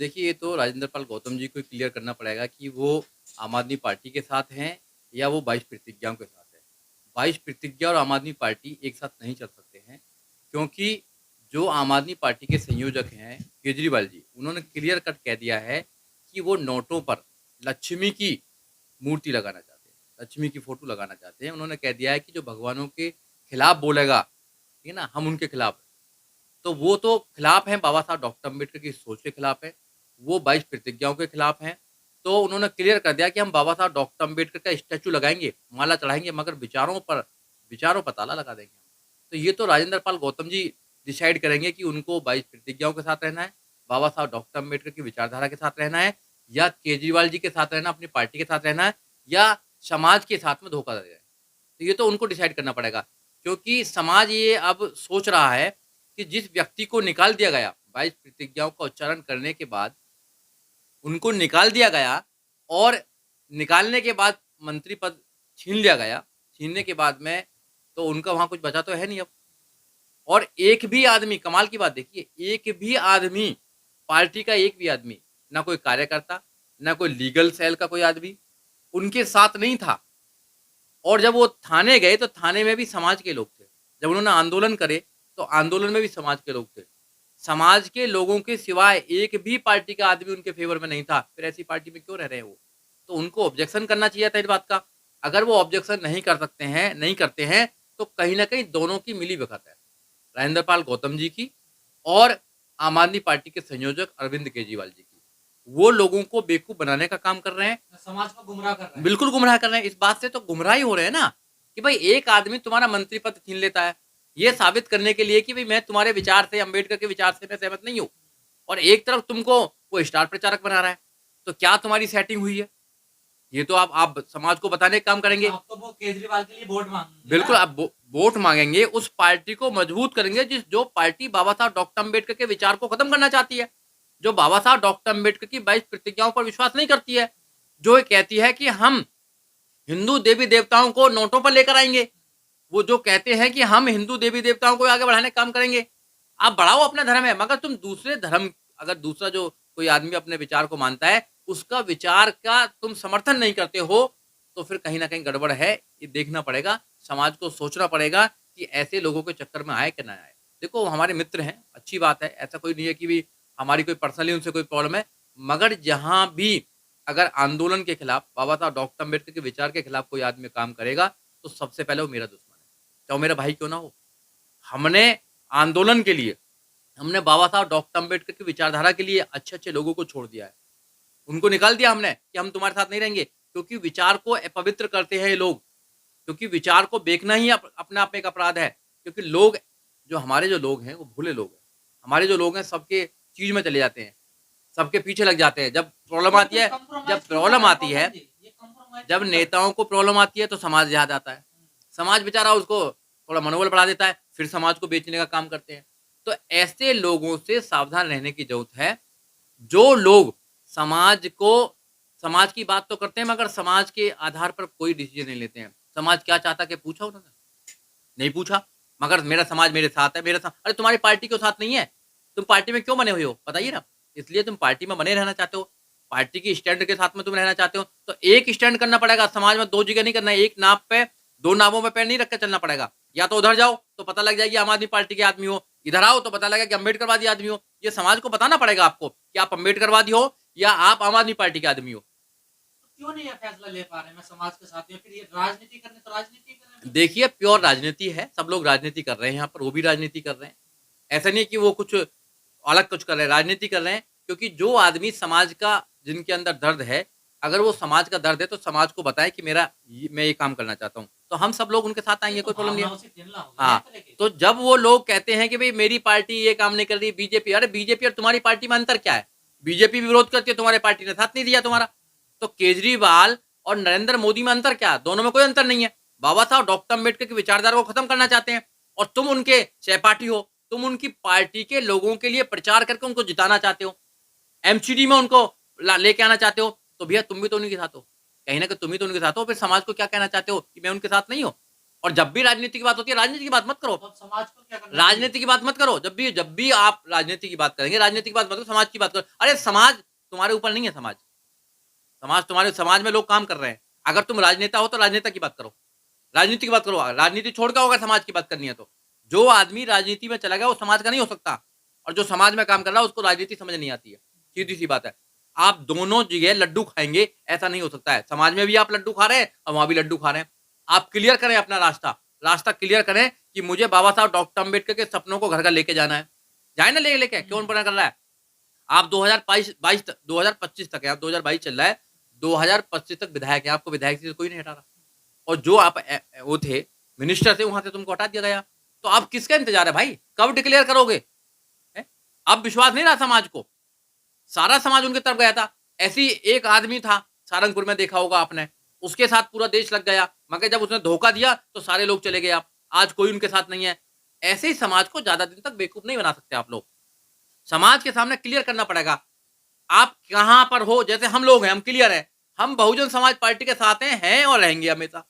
देखिए, ये तो राजेंद्र पाल गौतम जी को क्लियर करना पड़ेगा कि वो आम आदमी पार्टी के साथ हैं या वो 22 प्रतिज्ञाओं के साथ है। 22 प्रतिज्ञा और आम आदमी पार्टी एक साथ नहीं चल सकते हैं, क्योंकि जो आम आदमी पार्टी के संयोजक हैं केजरीवाल जी, उन्होंने क्लियर कट कह दिया है कि वो नोटों पर लक्ष्मी की मूर्ति लगाना चाहते हैं, लक्ष्मी की फ़ोटो लगाना चाहते हैं। उन्होंने कह दिया है कि जो भगवानों के खिलाफ बोलेगा, ठीक है ना, हम उनके खिलाफ हैं। तो वो तो खिलाफ हैं, बाबा साहब डॉक्टर अम्बेडकर की सोच के खिलाफ हैं, वो 22 प्रतिज्ञाओं के खिलाफ हैं। तो उन्होंने क्लियर कर दिया कि हम बाबा साहब डॉक्टर अम्बेडकर का स्टैच्यू लगाएँगे, माला चढ़ाएँगे, मगर विचारों पर ताला लगा देंगे हम। तो ये तो राजेंद्र पाल गौतम जी डिसाइड करेंगे कि उनको 22 प्रतिज्ञाओं के साथ रहना है, बाबा साहब डॉक्टर अम्बेडकर की विचारधारा के साथ रहना है, या केजरीवाल जी के साथ रहना, अपनी पार्टी के साथ रहना है, या समाज के साथ में धोखा दे रहे हैं। तो ये तो उनको डिसाइड करना पड़ेगा, क्योंकि समाज ये अब सोच रहा है कि जिस व्यक्ति को निकाल दिया गया 22 प्रतिज्ञाओं का उच्चारण करने के बाद, उनको निकाल दिया गया और निकालने के बाद मंत्री पद छीन लिया गया, छीनने के बाद में तो उनका वहाँ कुछ बचा तो है नहीं अब। और एक भी आदमी, कमाल की बात देखिए, एक भी आदमी, पार्टी का एक भी आदमी, ना कोई कार्यकर्ता, ना कोई लीगल सेल का कोई आदमी, उनके साथ नहीं था। और जब वो थाने गए तो थाने में भी समाज के लोग थे। जब उन्होंने आंदोलन करे तो आंदोलन में भी समाज के लोग थे। समाज के लोगों के सिवाय एक भी पार्टी का आदमी उनके फ़ेवर में नहीं था। फिर ऐसी पार्टी में क्यों रह रहे हैं वो? तो उनको ऑब्जेक्शन करना चाहिए था इस बात का। अगर वो ऑब्जेक्शन नहीं करते हैं, तो कहीं न कहीं दोनों की मिली-भगत है। राजेंद्र पाल गौतम जी की और आम आदमी पार्टी के संयोजक अरविंद केजरीवाल जी की। वो लोगों को बेवकूफ़ बनाने का काम कर रहे हैं। समाज को गुमराह कर रहे हैं। बिल्कुल गुमराह कर रहे हैं। इस बात से तो गुमराह ही हो रहे हैं ना, कि भाई एक आदमी तुम्हारा मंत्री पद छीन लेता है, ये साबित करने के लिए कि भाई मैं तुम्हारे विचार से, अम्बेडकर के विचार से मैं सहमत नहीं हूँ। और एक तरफ तुमको वो स्टार प्रचारक बना रहा है। तो क्या तुम्हारी सेटिंग हुई है? ये तो आप समाज को बताने का काम करेंगे। आप तो वो केजरीवाल के लिए वोट मांगेंगे बिल्कुल, ना? आप वोट माँगेंगे, उस पार्टी को मजबूत करेंगे जो पार्टी बाबा साहब डॉक्टर अम्बेडकर के विचार को खत्म करना चाहती है। जो बाबा साहब डॉक्टर अम्बेडकर की 22 प्रतिज्ञाओं पर विश्वास नहीं करती है। जो ये कहती है कि हम हिंदू देवी-देवताओं को नोटों पर लेकर आएँगे। वो जो कहते हैं कि हम हिंदू देवी-देवताओं को आगे बढ़ाने का काम करेंगे। आप बढ़ाओ अपना धर्म है, मगर तुम दूसरे धर्म, अगर दूसरा जो कोई आदमी अपने विचार को मानता है, उसका विचार का तुम समर्थन नहीं करते हो, तो फिर कहीं न कहीं गड़बड़ है। ये देखना पड़ेगा, समाज को सोचना पड़ेगा कि ऐसे लोगों के चक्कर में आए कि ना आए। देखो, हमारे मित्र हैं, अच्छी बात है, ऐसा कोई नहीं है कि भी हमारी कोई पर्सनली उनसे कोई प्रॉब्लम है। मगर जहाँ भी अगर आंदोलन के खिलाफ, बाबा साहब डॉक्टर अम्बेडकर के विचार के खिलाफ कोई आदमी काम करेगा, तो सबसे पहले वो मेरा दुश्मन है, चाहे वो मेरा भाई क्यों ना हो। हमने आंदोलन के लिए, हमने बाबा साहब डॉक्टर अम्बेडकर की विचारधारा के लिए अच्छे-अच्छे लोगों को छोड़ दिया है। उनको निकाल दिया हमने कि हम तुम्हारे साथ नहीं रहेंगे, क्योंकि विचार को अपवित्र करते हैं ये लोग। क्योंकि विचार को बेचना ही अपने आप में एक अपराध है। क्योंकि लोग, जो हमारे जो लोग हैं, वो भोले लोग हैं। हमारे जो लोग हैं, सबके चीज़ में चले जाते हैं, सबके पीछे लग जाते हैं। तो फिर जब कंप्रोमाइज़ क्यों कर प्रॉब्लम रहे हैं आती है गौतम जी? ये कंप्रोमाइज़ जब क्यों कर रहे हैं? नेताओं को प्रॉब्लम आती है, तो समाज याद आता है। समाज बेचारा उसको थोड़ा मनोबल बढ़ा देता है, फिर समाज को बेचने का काम करते हैं। तो ऐसे लोगों से सावधान रहने की ज़रूरत है, जो लोग समाज को, समाज की बात तो करते हैं, मगर समाज के आधार पर कोई डिसीज़न नहीं लेते हैं। समाज क्या चाहता है, पूछा उन्होंने? नहीं पूछा। मगर मेरा समाज मेरे साथ है, अरे तुम्हारी पार्टी क्यों साथ नहीं है? तुम पार्टी में क्यों बने हुए हो? बताइए ना। इसलिए तुम पार्टी में बने रहना चाहते हो, पार्टी की स्टैंड के साथ में तुम रहना चाहते हो, तो एक स्टैंड करना पड़ेगा। समाज में 2 जगह नहीं करना है, एक नाव पे, 2 नावों में पैर नहीं रख के चलना पड़ेगा। या तो उधर जाओ तो पता लग जाएगी आम आदमी पार्टी के आदमी हो, इधर आओ तो पता लगेगा कि अम्बेडकरवादी आदमी हो। ये समाज को बताना पड़ेगा आपको कि आप अम्बेडकरवादी हो या आप आम आदमी पार्टी के आदमी हो। तो क्यों नहीं ये फैसला ले पा रहे हैं? मैं समाज के साथ हूँ, या फिर ये राजनीति करनी तो राजनीति करें फिर। देखिए, प्योर राजनीति है, सब लोग राजनीति कर रहे हैं यहाँ पर, वो भी राजनीति कर रहे हैं। ऐसा नहीं है कि वो कुछ अलग कुछ कर रहे हैं, राजनीति कर रहे हैं, क्योंकि जो आदमी समाज का, जिनके अंदर दर्द है, अगर वो समाज का दर्द है, तो समाज को बताएँ कि मैं ये काम करना चाहता हूँ। तो हम सब लोग उनके साथ ये आएँगे, तो कोई प्रॉब्लम नहीं है। भावनाओं से खेलना हो गया ना हाँ, एक तरीके तो से। जब वो लोग कहते हैं कि भई मेरी पार्टी ये काम नहीं कर रही, बीजेपी, अरे बीजेपी और तुम्हारी पार्टी में अंतर क्या है? बीजेपी भी विरोध करती है, तुम्हारे पार्टी ने साथ नहीं दिया तुम्हारा। तो केजरीवाल और नरेंद्र मोदी में अंतर क्या है? दोनों में कोई अंतर नहीं है। बाबा साहब डॉक्टर अम्बेडकर की विचारधारा को खत्म करना चाहते हैं, और तुम उनके सहपाठी हो। तुम उनकी पार्टी के लोगों के लिए प्रचार करके उनको जिताना चाहते हो। एमसीडी में उनको लेके आना चाहते हो, तो भैया तुम भी तो उन्हीं के साथ हो। कहीं न कहीं तुम ही तो उनके साथ हो, फिर समाज को क्या कहना चाहते हो कि मैं उनके साथ नहीं हूँ? और जब भी राजनीति की बात होती है, राजनीति की बात मत करो, तो अब समाज को क्या करना चाहिए? राजनीति की बात मत करो। जब भी आप राजनीति की बात करेंगे, राजनीति की बात मत करो, समाज की बात करो। अरे समाज तुम्हारे ऊपर नहीं है, समाज तुम्हारे समाज में लोग काम कर रहे हैं। अगर तुम राजनेता हो तो राजनेता की बात करो, राजनीति की बात करो। राजनीति छोड़ के अगर समाज की बात करनी है तो जो आदमी राजनीति में चला गया वो समाज का नहीं हो सकता, और जो समाज में काम कर रहा है उसको राजनीति समझ नहीं आती है। सीधी सी बात है। आप दोनों जगह लड्डू खाएंगे, ऐसा नहीं हो सकता है। समाज में भी आप लड्डू खा रहे हैं और वहां भी लड्डू खा रहे हैं। आप क्लियर करें अपना रास्ता, रास्ता क्लियर करें कि मुझे बाबा साहब डॉक्टर अम्बेडकर के सपनों को घर घर लेके जाना है। जाए ना लेके, क्यों बना कर रहा है? आप 2025 तक है, आप 2022 चल रहा है, 2025 तक विधायक है, आपको विधायक से कोई नहीं हटा रहा। और जो आप वो थे मिनिस्टर थे, वहां से तुमको हटा दिया गया। तो अब किसका इंतजार है भाई? कब डिक्लेयर करोगे? अब विश्वास नहीं रहा समाज को, सारा समाज उनके तरफ गया था। ऐसी एक आदमी था सारंगपुर में, देखा होगा आपने, उसके साथ पूरा देश लग गया, मगर जब उसने धोखा दिया तो सारे लोग चले गए। आप आज कोई उनके साथ नहीं है। ऐसे ही समाज को ज्यादा दिन तक बेवकूफ नहीं बना सकते आप लोग। समाज के सामने क्लियर करना पड़ेगा आप कहां पर हो। जैसे हम लोग हैं, हम क्लियर है, हम बहुजन समाज पार्टी के साथ हैं और रहेंगे हमेशा,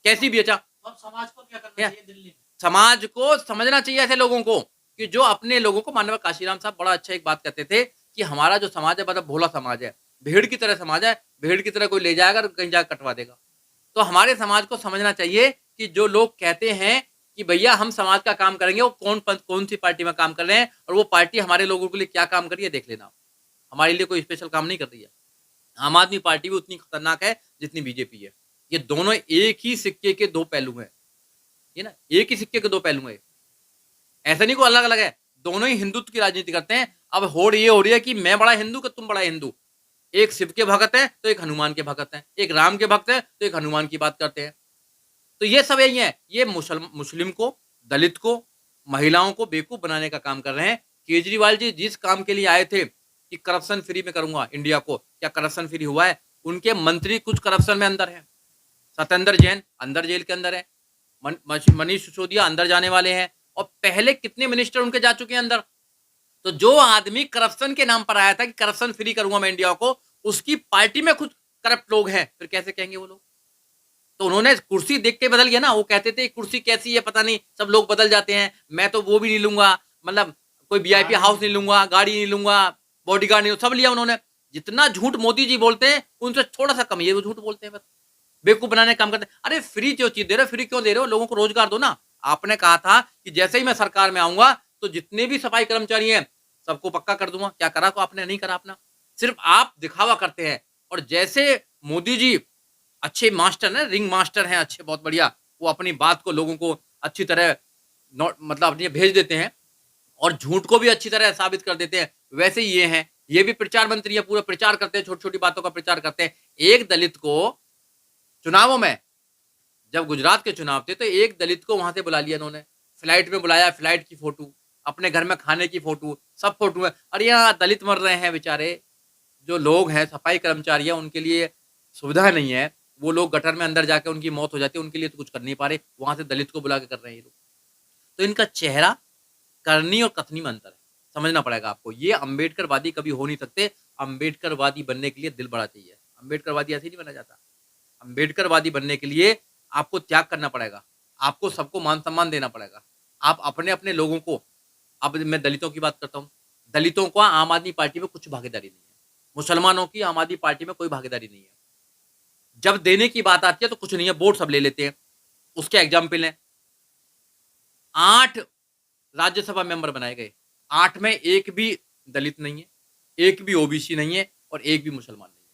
कैसी भी। अच्छा, तो अब समाज को क्या करना चाहिए दिल्ली में? समाज को समझना चाहिए ऐसे लोगों को कि जो अपने लोगों को, माननीय काशीराम साहब बड़ा अच्छा एक बात कहते थे कि हमारा जो समाज है बड़ा भोला समाज है, भेड़ की तरह समाज है, भेड़ की तरह कोई ले जाएगा कहीं जाकर कटवा देगा। तो हमारे समाज को समझना चाहिए कि जो लोग कहते हैं कि भैया हम समाज का काम करेंगे, वो कौन सी पार्टी में काम कर रहे हैं और वो पार्टी हमारे लोगों के लिए क्या काम कर रही है देख लेना। हमारे लिए कोई स्पेशल काम नहीं कर रही है। आम आदमी पार्टी भी उतनी खतरनाक है जितनी बीजेपी है। ये दोनों एक ही सिक्के के दो पहलू हैं, ये ना, एक ही सिक्के के दो पहलू हैं। ऐसा नहीं कोई अलग अलग है, दोनों ही हिंदुत्व की राजनीति करते हैं। अब होड़ ये हो रही है कि मैं बड़ा हिंदू कि तुम बड़ा हिंदू। एक शिव के भगत है तो एक हनुमान के भगत है, एक राम के भक्त है तो एक हनुमान की बात करते हैं। तो ये सब यही है, ये मुस्लिम को, दलित को, महिलाओं को बेवकूफ बनाने का काम कर रहे हैं। केजरीवाल जी जिस काम के लिए आए थे कि करप्शन फ्री में करूंगा इंडिया को, क्या करप्शन फ्री हुआ है? उनके मंत्री कुछ करप्शन में अंदर है। सत्येंद्र जैन अंदर जेल के अंदर है, मनीष सिसोदिया अंदर जाने वाले हैं, और पहले कितने मिनिस्टर उनके जा चुके हैं अंदर। तो जो आदमी करप्शन के नाम पर आया था कि करप्शन फ्री करूंगा मैं इंडिया को, उसकी पार्टी में खुद करप्ट लोग हैं, फिर कैसे कहेंगे वो लोग? तो उन्होंने कुर्सी देख के बदल गया ना। वो कहते थे कुर्सी कैसी है पता नहीं, सब लोग बदल जाते हैं, मैं तो वो भी नहीं लूंगा, मतलब कोई वीआईपी हाउस नहीं लूंगा, गाड़ी नहीं लूंगा, बॉडीगार्ड नहीं, सब लिया उन्होंने। जितना झूठ मोदी जी बोलते हैं उनसे थोड़ा सा कम ये वो झूठ बोलते हैं, बस बेवकूफ बनाने का काम करते हैं। अरे फ्री जो चीज दे रहे हो, फ्री क्यों दे रहे हो? लोगों को रोजगार दो ना। आपने कहा था कि जैसे ही मैं सरकार में आऊंगा तो जितने भी सफाई कर्मचारी हैं सबको पक्का कर दूंगा। क्या करा? तो आपने नहीं करा अपना, सिर्फ आप दिखावा करते हैं। और जैसे मोदी जी अच्छे मास्टर हैं, रिंग मास्टर हैं अच्छे, बहुत बढ़िया, वो अपनी बात को लोगों को अच्छी तरह मतलब अपनी भेज देते हैं और झूठ को भी अच्छी तरह साबित कर देते हैं, वैसे ही ये हैं। ये भी प्रचार मंत्री है, पूरा प्रचार करते हैं, छोटी छोटी बातों का प्रचार करते हैं। एक दलित को चुनावों में, जब गुजरात के चुनाव थे तो एक दलित को वहां से बुला लिया इन्होंने, फ्लाइट में बुलाया, फ्लाइट की फोटो, अपने घर में खाने की फोटो, सब फोटो है। अरे यहाँ दलित मर रहे हैं बेचारे, जो लोग हैं सफाई कर्मचारी है, उनके लिए सुविधा नहीं है, वो लोग गटर में अंदर जाके उनकी मौत हो जाती है, उनके लिए तो कुछ कर नहीं पा रहे, वहां से दलित को बुला के कर रहे हैं ये लोग। तो इनका चेहरा करनी और कथनी में अंतर है, समझना पड़ेगा आपको। ये अम्बेडकरवादी कभी हो नहीं सकते। अम्बेडकरवादी बनने के लिए दिल बड़ा चाहिए। अम्बेडकरवादी ऐसे नहीं बना जाता। अम्बेडकरवादी बनने के लिए आपको त्याग करना पड़ेगा, आपको सबको मान सम्मान देना पड़ेगा। आप अपने अपने लोगों को, अब मैं दलितों की बात करता हूँ, दलितों को आम आदमी पार्टी में कुछ भागीदारी नहीं है, मुसलमानों की आम आदमी पार्टी में कोई भागीदारी नहीं है। जब देने की बात आती है तो कुछ नहीं है, वोट सब ले लेते हैं। उसके एग्जाम्पल है, 8 राज्यसभा मेंबर बनाए गए, 8 में एक भी दलित नहीं है, एक भी ओबीसी नहीं है और एक भी मुसलमान नहीं है।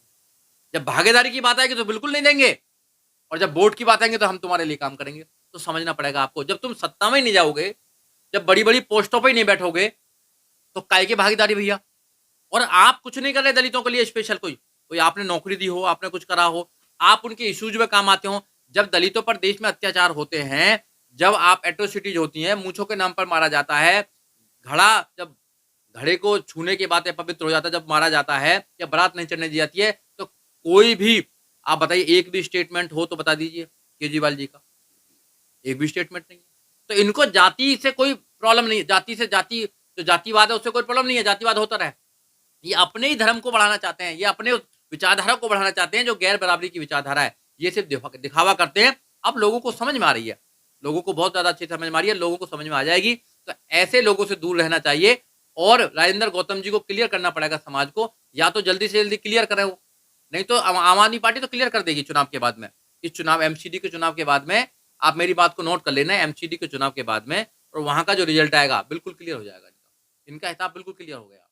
जब भागीदारी की बात आएगी तो बिल्कुल नहीं देंगे, और जब वोट की बात आएंगे तो हम तुम्हारे लिए काम करेंगे। तो समझना पड़ेगा आपको, जब तुम सत्ता में नहीं जाओगे, जब बड़ी बड़ी पोस्टों पर ही नहीं बैठोगे, तो काय की भागीदारी भैया? और आप कुछ नहीं कर रहे दलितों के लिए स्पेशल, कोई आपने नौकरी दी हो, आपने कुछ करा हो, आप उनके इश्यूज में काम आते हो। जब दलितों पर देश में अत्याचार होते हैं, जब आप एट्रोसिटीज होती हैं, मूछों के नाम पर मारा जाता है, जब घड़े को छूने के बाद पवित्र हो जाता है, जब मारा जाता है या बारात नहीं चढ़ने दी जाती है, तो कोई भी, आप बताइए, एक भी स्टेटमेंट हो तो बता दीजिए केजरीवाल जी का, एक भी स्टेटमेंट नहीं है। तो इनको जाति से कोई प्रॉब्लम नहीं है, जाति से जाति जो जातिवाद है उससे कोई प्रॉब्लम नहीं है, जातिवाद होता रहे। ये अपने ही धर्म को बढ़ाना चाहते हैं, ये अपने विचारधारा को बढ़ाना चाहते हैं जो गैर बराबरी की विचारधारा है। ये सिर्फ दिखावा करते हैं अब लोगों को समझ में आ रही है, लोगों को बहुत ज़्यादा अच्छी समझ में आ रही है, लोगों को समझ में आ जाएगी, तो ऐसे लोगों से दूर रहना चाहिए और राजेंद्र गौतम जी को क्लियर करना पड़ेगा समाज को, या तो जल्दी से जल्दी क्लियर करें वो, नहीं तो आम आदमी पार्टी तो क्लियर कर देगी चुनाव के बाद में। इस चुनाव एमसीडी के चुनाव के बाद में आप मेरी बात को नोट कर लेना, एमसीडी के चुनाव के बाद में और वहां का जो रिजल्ट आएगा बिल्कुल क्लियर हो जाएगा इनका हिसाब बिल्कुल क्लियर हो गया।